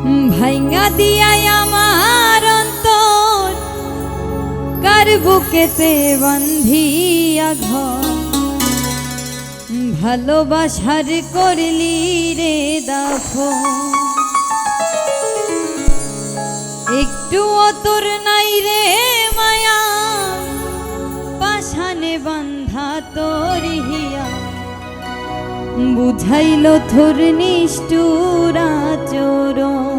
ভাইঙা দিয়াই আমার অন্তর কার বুকেতে বান্ধিয়া ঘর ভালোবাসার করলি রে দাফন একটু তোর নাই রে মায়া পাশানে বান্ধা তোর হিয়া বুঝাইল থোর নিষ্ঠুর আচরণ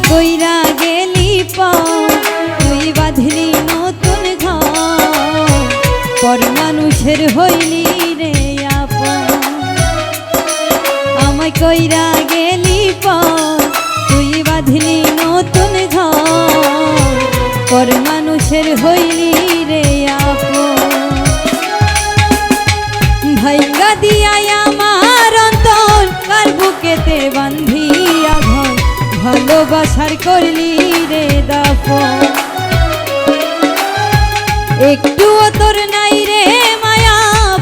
কইরা গেলি তুই বাঁধলি নতুন ঘর পর মানুষের হইলি রে আপন আমায় কইরা গেলি তুই বাঁধলি নতুন ঘর পর মানুষের হইলি রে আপন ভাইঙ্গা দিয়াই আমার অন্তর কার বুকেতে বান্ধিয়া ঘর ভালোবাসার করলি রে দাফন একটুও তোর নাই রে মায়া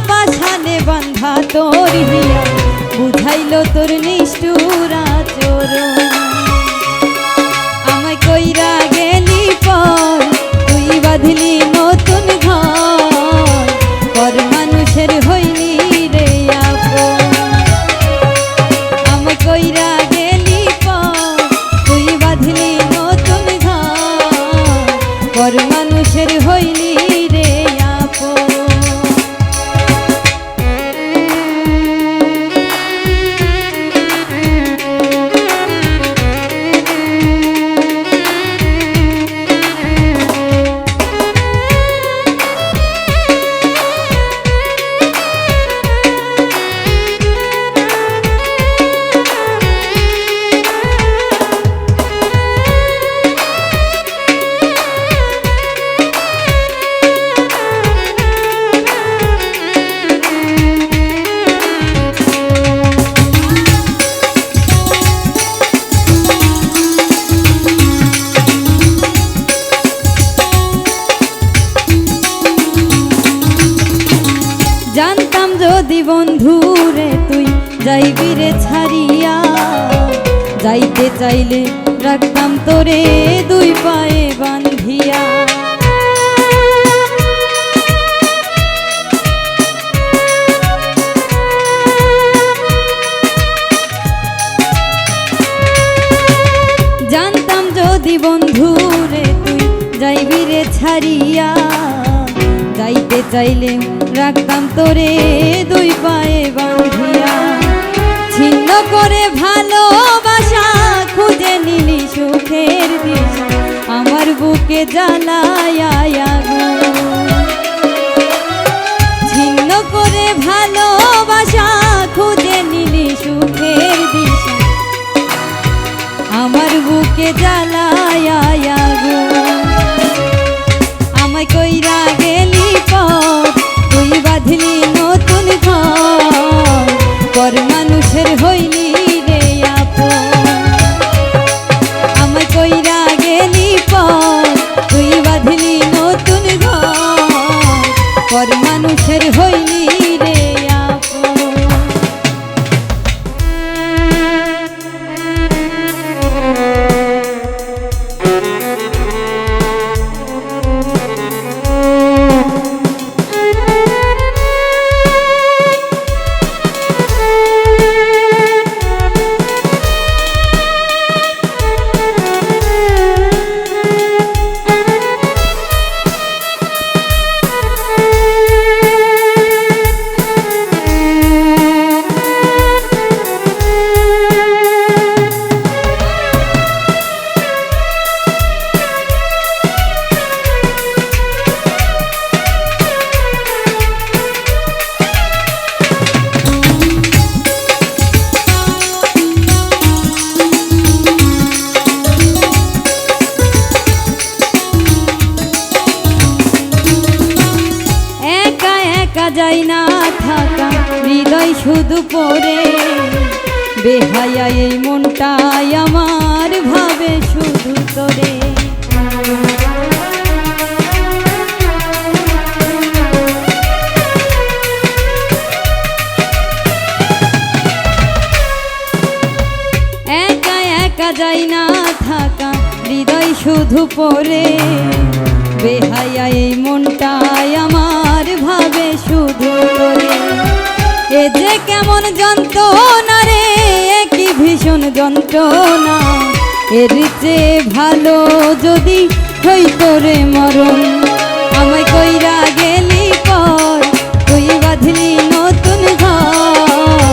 পাছানে বান্ধা তোর হিয়া বুঝাইল তোর নিষ্ঠুর আচরণ আমায় কইরা গেলি তুই বাঁধলি নতুন ঘর পর মানুষের হইলি রে আপন আমায় কইরা গেলি তুই বাঁধলি নতুন ঘর পর মানুষের হইলি রে আপন জানতাম যদি বন্ধুরে তুই যাইবি রে ছাড়িয়া যাইতে চাইলে রাখতাম তোরে দুই পায়ে বান্ধিয়া জানতাম যদি বন্ধুরে তুই যাইবি রে ছাড়িয়া যাইতে চাইলে রাখতাম তোরে দুই পায়ে বাঁধিয়া ছিন্ন করে ভালোবাসা খুঁজে নিলি সুখের দিশা আমার বুকে জ্বালায়া ছিন্ন করে ভালোবাসা খুঁজে নিলি সুখের দিশা আমার বুকে জ্বালায়া আমায় কইরা গেলি তুই বাঁধলি নতুন ঘর পর মানুষের হইলি রে আপন আমায় কইরা গেলি তুই বাঁধলি নতুন ঘর পর মানুষের হইলি রে আপন যায় না থাকা হৃদয় শুধু পড়ে, বেহায়া এই মনটাই আমার ভাবে শুধু তোরে। একা একা যায় না থাকা হৃদয় শুধু পড়ে, বেহায়া এই মনটাই আমার ভাবে শুধু তোরে। এ যে কেমন যন্ত্রণা রে, কি ভীষণ যন্ত্রণা, এর চেয়ে ভালো যদি হইতো রে মরণ। আমায় কইরা গেলি পর তুই বাঁধলি নতুন ঘর,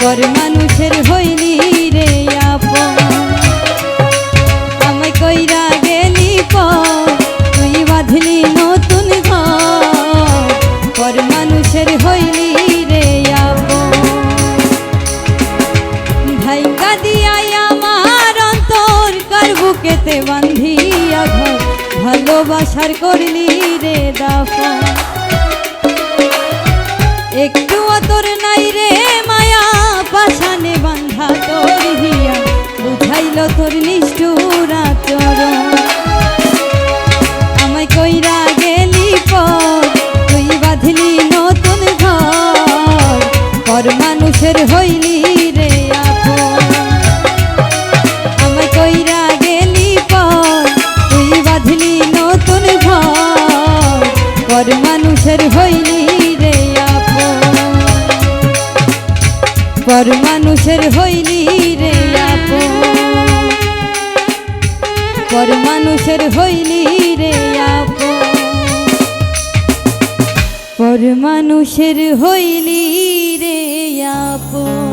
পর মানুষের হইলি রে আপন। আমায় কইরা গেলি পর তুই বাঁধলি নতুন ঘর, পর মানুষের হইলি রে আপন। ভাইঙ্গা দিয়াই আমার অন্তর কার বুকেতে বান্ধিয়া ঘর, ভালোবাসার করলি রে দাফন। একটুও তোর নাই রে মায়া, পাশানে বান্ধা তোর হিয়া, বুঝাইল তোর নিষ্ঠুর আচরণ। আমায় কইরা গেলি পর তুই বাঁধলি নতুন ঘর, পর মানুষের হইলি রে আপন। আমায় কইরা গেলি পর তুই বাঁধলি নতুন ঘর, পর মানুষের হইলি রে আপন, পর মানুষের হইলি রে আপন, পর মানুষের হইলি রে আপন, পর মানুষের হইলি রে আপন।